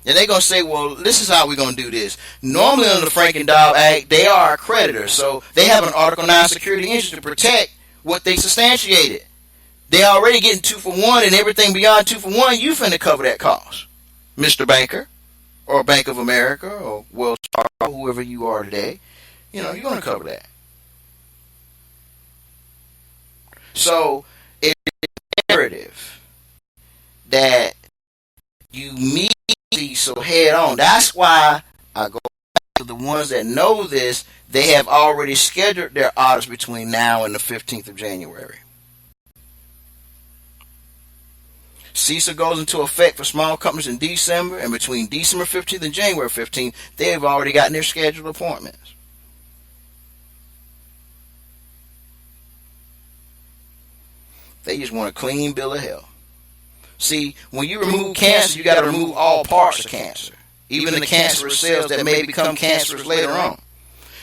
And they're going to say, well, this is how we're going to do this. Normally under the Frank and Dobb Act, they are a creditor. So they have an Article 9 security interest to protect what they substantiated. They already getting 2 for 1, and everything beyond 2 for 1, you finna cover that cost, Mr. Banker, or Bank of America, or Wells Fargo, whoever you are today. You know, you're going to cover that. So it's imperative that you meet these so head on. That's why I go back to the ones that know this. They have already scheduled their audits between now and the 15th of January. CISA goes into effect for small companies in December, and between December 15th and January 15th, they have already gotten their scheduled appointments. They just want a clean bill of health. See, when you remove cancer, you got to remove all parts of cancer, even the cancerous cells that may become cancerous later on.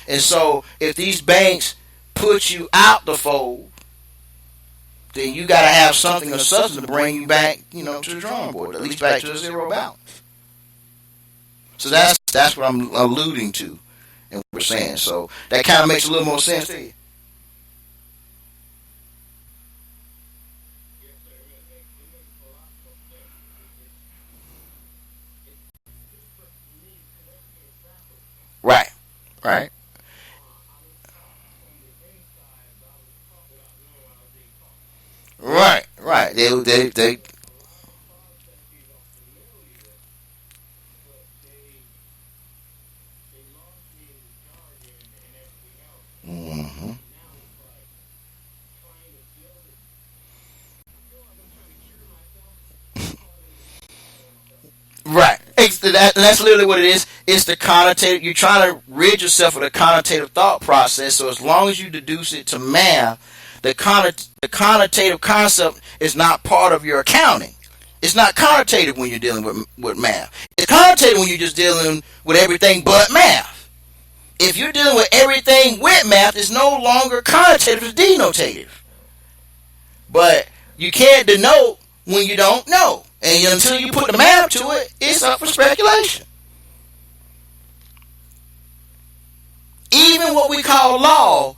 And so, if these banks put you out the fold, then you got to have something of substance to bring you back, to the drawing board, at least back to the zero balance. So that's what I'm alluding to and what we're saying. So that kind of makes a little more sense to you. Right, right. Right, right. They. Mm-hmm. Right. That's literally what it is. It's the connotative. You're trying to rid yourself of the connotative thought process. So as long as you deduce it to math, the connotative concept is not part of your accounting. It's not connotative when you're dealing with math. It's connotative when you're just dealing with everything but math. If you're dealing with everything with math, it's no longer connotative, it's denotative. But you can't denote when you don't know. And until you put the math to it, it's up for speculation. Even what we call law,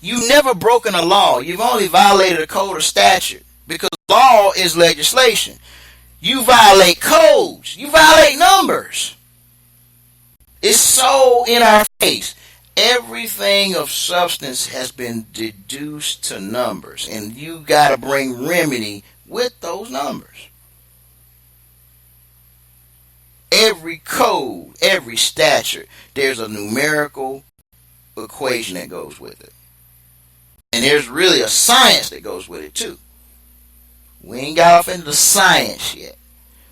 you've never broken a law. You've only violated a code or statute. Because law is legislation. You violate codes. You violate numbers. It's so in our face. Everything of substance has been deduced to numbers. And you got to bring remedy with those numbers. Every code, every statute, there's a numerical equation that goes with it. And there's really a science that goes with it too. We ain't got off into the science yet,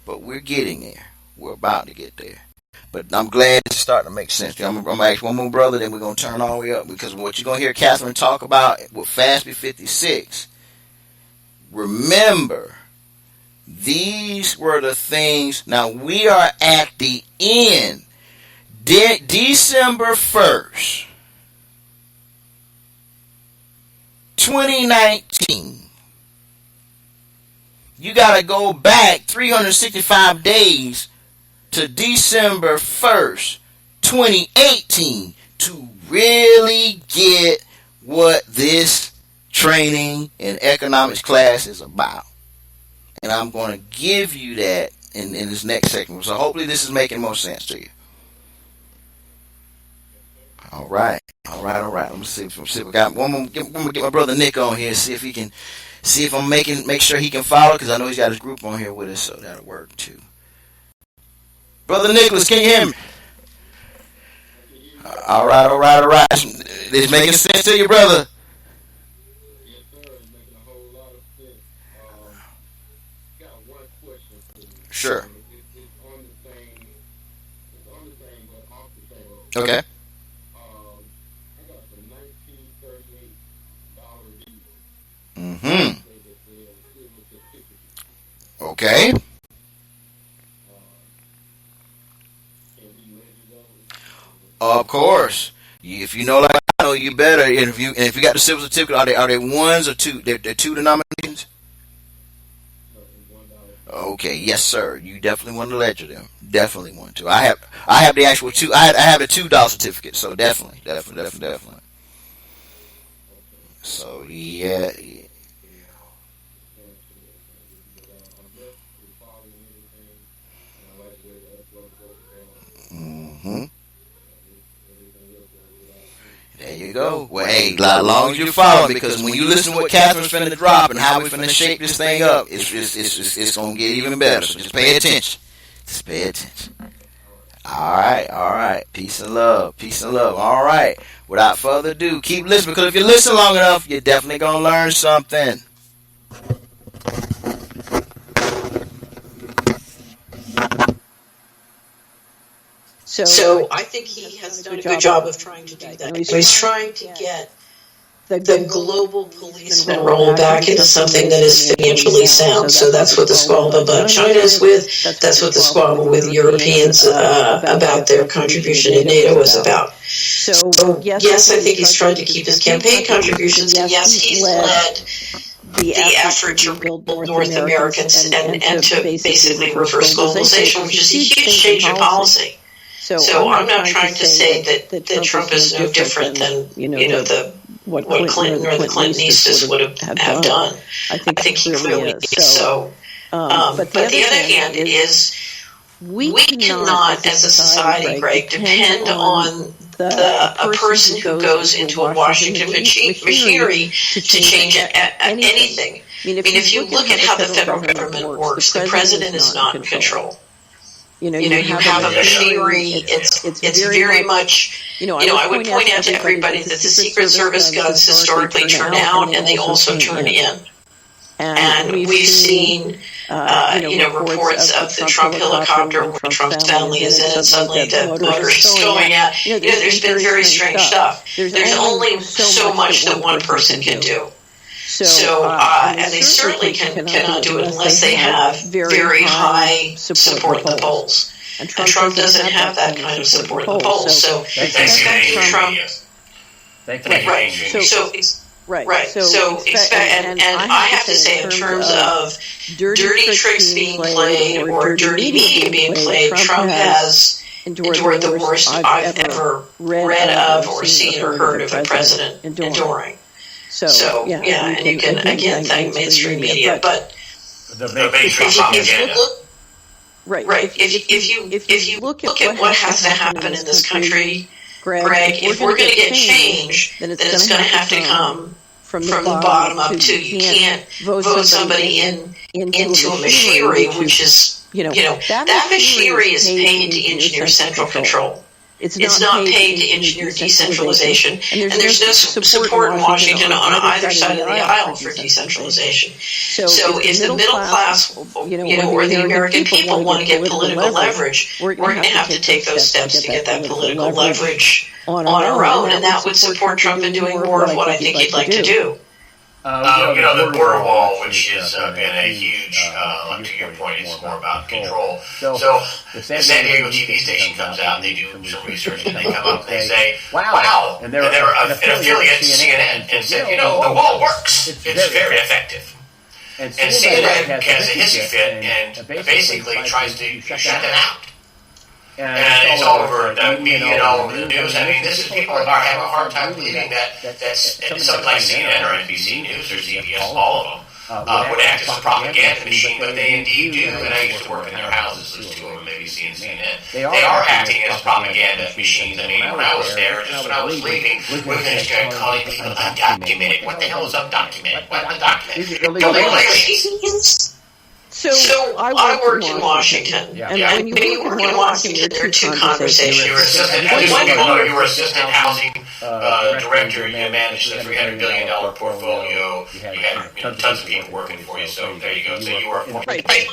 but we're getting there. We're about to get there. But I'm glad it's starting to make sense. I'm going to ask one more brother, then we're going to turn all the way up. Because what you're going to hear Catherine talk about with FASB 56, remember, these were the things. Now, we are at the end. December 1st, 2019. You got to go back 365 days to December 1st, 2018 to really get what this training in economics class is about. And I'm going to give you that in this next segment. So hopefully this is making more sense to you. All right. Let me see if we got one more. I'm gonna get my brother Nick on here, see if he can, see if I'm make sure he can follow, because I know he's got his group on here with us, so that'll work too. Brother Nicholas, can you hear me? All right. It's making sense to you, brother. Yes, sir. It's making a whole lot of sense. Got one question for you. Sure. It's on the same. It's on the same, but off the same. Okay. I got the $1938 deal. Mm-hmm. Say that they're silver certificate. Okay. Can we measure those? Of course. If you know like I know, you better. And if you got the silver certificate, are they ones or two? They're two denominations. No, it's $1 Okay, yes, sir. You definitely want to ledger them. Definitely want to. I have the actual two. I have the $2 certificate. So definitely. So yeah. Hmm. There you go. Well, hey, as long as you follow me, because when you listen to what Catherine's finna drop and how we finna shape this thing up, it's gonna get even better. So just pay attention. Just pay attention. All right. Peace and love. Peace and love. All right. Without further ado, keep listening, because if you listen long enough, you're definitely gonna learn something. So I think he has done a good job of trying to do that. He's trying to get the global policeman role back into something that is financially sound. So that's what the squabble about China is with. That's what the squabble with Europeans about their contribution in NATO is about. So yes, I think he's trying to keep his campaign contributions. And yes, he's led the effort to rebuild North Americans and to basically reverse globalization, which is a huge change in policy. So I'm not trying to say that Trump is no different than what Clinton or the Clintonistas would have done. I think he clearly is. So, but the other hand is we cannot, as a society, Greg, depend on a person who goes into a Washington machinery to change anything. I mean, if you look at how the federal government works, the president is not in control. You have a machinery. It's very much. I would point out to everybody that the Secret Service guns historically turn out, and they also turn in. And we've seen, reports of the Trump helicopter where Trump's family is in, and suddenly the motor is going out. There's been very strange stuff. There's only so much that one person can do. So, and they certainly cannot do it unless they have very high support in the polls. And Trump doesn't have that kind of support in the polls. So expecting Trump, right. So expect, and I have to say, in terms of dirty tricks being played or dirty media being played, Trump has endured the worst I've ever read of or seen or heard of a president enduring. So and you can again thank mainstream media, but if you look at what has to happen in this country, Greg, if we're going to get change, then it's going to have to come from the bottom up too. You can't vote somebody into a machinery, which is that machinery is paid to engineer central control. It's not paid to engineer decentralization, and there's no support in Washington on either side of the aisle for decentralization. So if the middle class, or the American people want to get political leverage, we're going to have to take those steps to get that political leverage on our own, and that would support Trump in doing more of what I think he'd like to do. The border wall, which has been a huge, to your point, it's more about control. So the San Diego TV station comes out and they do some research and they come up and they say, wow, and they're an affiliate to CNN and said, the wall works. It's very effective. And CNN has a hissy fit and basically tries to shut it out. And it's all over the media and all over the news. I mean, people are having a hard time believing that's something like CNN or NBC News or CBS, all of them, would act as a propaganda machine, but they indeed do. And I used to work in their houses, there's two of them, ABC and CNN. They are acting as propaganda machines. I mean, when I was there, just when I was leaving, we were going to calling people undocumented. What the hell is undocumented? What undocumented? Illegal. So I worked in Washington, and when you work in Washington, there are two conversations. You were assistant housing director. You managed a $300 billion portfolio. You had tons of people working for you. So there you go. So you were right. My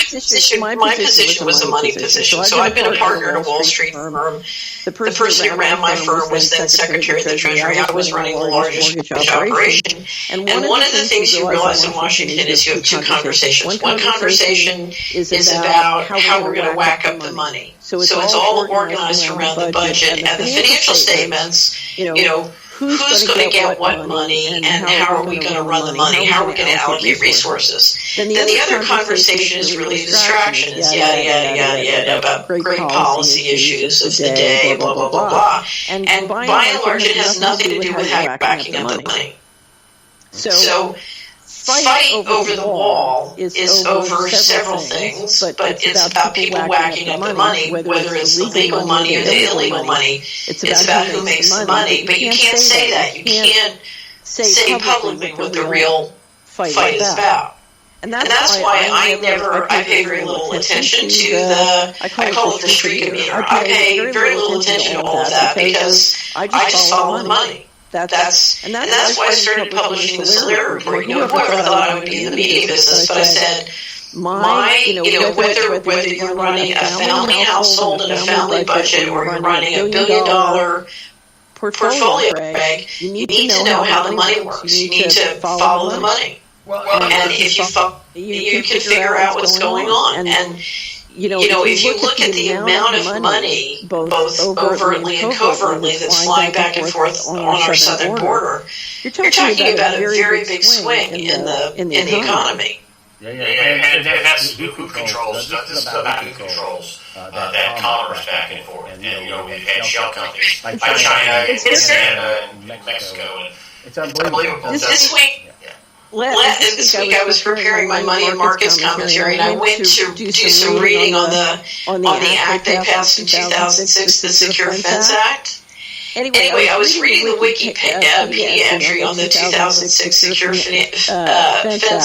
position was a money position. So I've been a partner at a Wall Street firm. The person who ran my firm was then Secretary of the Treasury. I was running the largest mortgage operation. And one of the things you realize in Washington is you have two conversations. One conversation is about how we're going to whack up the money. So it's all organized around the budget and the financial statements. who's going to get what money and how are we going to run the money? How are we going to allocate resources? Then the other conversation is really distraction. It's yada, yada, yada, yada about great policy issues of the day, blah, blah, blah, blah. And by and large, it has nothing to do with how you're backing up the money. So fight over the wall is over several things, but it's about people whacking up the money, whether it's the legal money or the illegal money. It's about who makes the money. But you can't say that. You can't say publicly what the real fight is about. And that's why I pay very little attention to I call it the street meter. I pay very little attention to all of that because I just follow the money. That's why I started publishing the Solera report. Whoever thought I would be in the media business, but I said, whether you're running a family household and a family budget, or you're running $1 billion portfolio, Greg, you need to know how the money works. You need to follow the money. And if you can figure out what's going on. And if you look at the amount of money, both overtly and covertly, that's flying back and forth on our southern border, you're talking about a very big swing in the economy. Yeah. And that's who controls. This is about who controls that commerce back and forth. And we've had shell companies like China and Mexico. And it's unbelievable. This week. This week I was preparing my money and markets commentary, and I went to do some reading on the act they passed in 2006, the Secure Fence Act. Anyway, I was reading the Wikipedia entry on the 2006 Secure Fence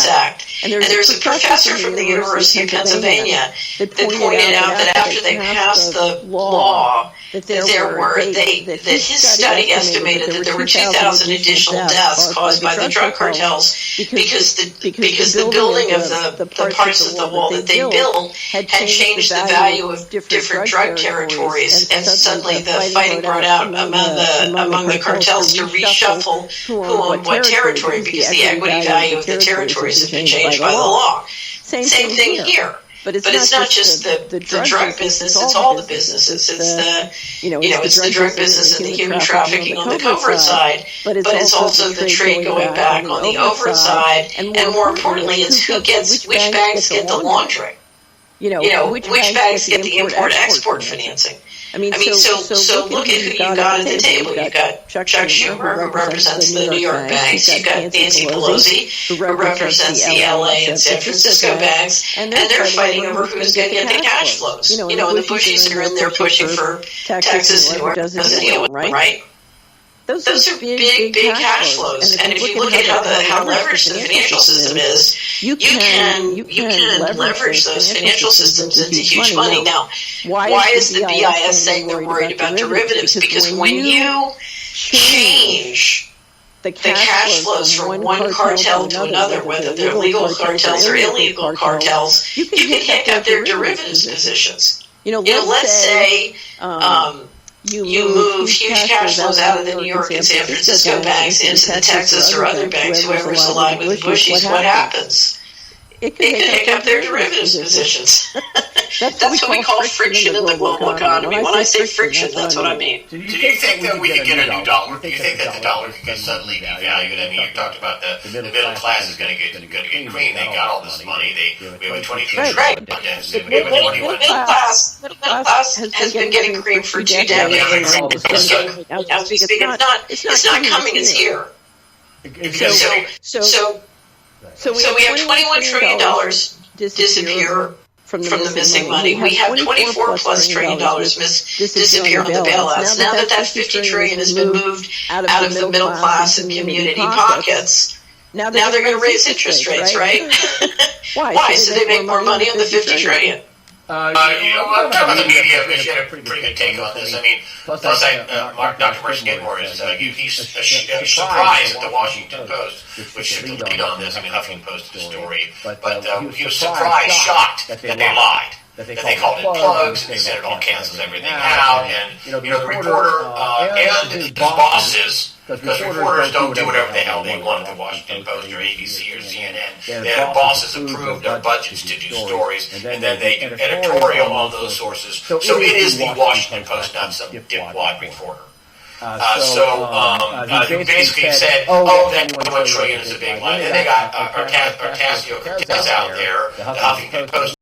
Act, and there's a professor from the University of Pennsylvania that pointed out that after they passed the law, that his study estimated that there were 2,000 additional deaths caused by the drug cartels because the building of the parts of the wall that they built had changed the value of different drug territories, and suddenly the fighting broke out among the cartels to reshuffle who owned what territory because the equity value of the territories had been changed by the law. Same thing here. But it's not just the drug business; it's all the businesses. It's the drug business and the human trafficking on the covert side, but it's also the trade going back on the overt side, and more importantly, it's which banks get the laundering. Which banks get the import-export financing. I mean, so look at who you got at the table. You've got Chuck Schumer, who represents the New York banks. You've got Nancy Pelosi, who represents the LA and San Francisco banks. And they're fighting over who's going to get the cash flows. And the Bushies are in there pushing for Texas and where doesn't deal, right? Those are big cash flows, and if you look at how leveraged the financial system is, you can leverage those financial systems into huge money. Now, why is the BIS saying they're worried about derivatives? Because when you change the cash flows from one cartel to another, whether they're legal cartels or illegal cartels, you can pick up their derivatives positions. Let's say you move huge cash flows out of the New York and San Francisco banks into the Texas or other banks, whoever's aligned with the Bushies, what happens? It can pick up their derivatives positions. That's what we call friction in the global economy. When I say friction, that's what I mean. Do you think that we could get a new dollar? Do you think that the dollar could suddenly devalued? I mean, you talked about the middle class is going to get green. They got all this money. We have a 22 trillion deficit. We have a 21. Middle class has been getting cream for 2 decades. It's not coming. It's here. So we have $21 trillion disappear from the missing money. We have $24+ trillion disappear on the bailouts. Now that $50 trillion has been moved out of the middle class and community pockets, now they're going to raise interest rates, right? Why? So they make more money on the $50 trillion. I'm talking about the media, which had a pretty good take on this. I mean, plus Dr. Martin Skidmore is he's surprised at the Washington Post, which should lead on this. I mean, Huffington Post did a story, but he was surprised, shocked that they lied. That they called it plugs, and they said it all cancels everything out, and the reporter and his bosses, because reporters don't do whatever the hell they want at the Washington Post or ABC or CNN. Their bosses approve their budgets to do stories, and then they do editorial on those sources. So it is the Washington Post, not some dipwad reporter. He basically said, oh, that $1 trillion is a big one. And they got Ocasio-Cortez out there, the Huffington Post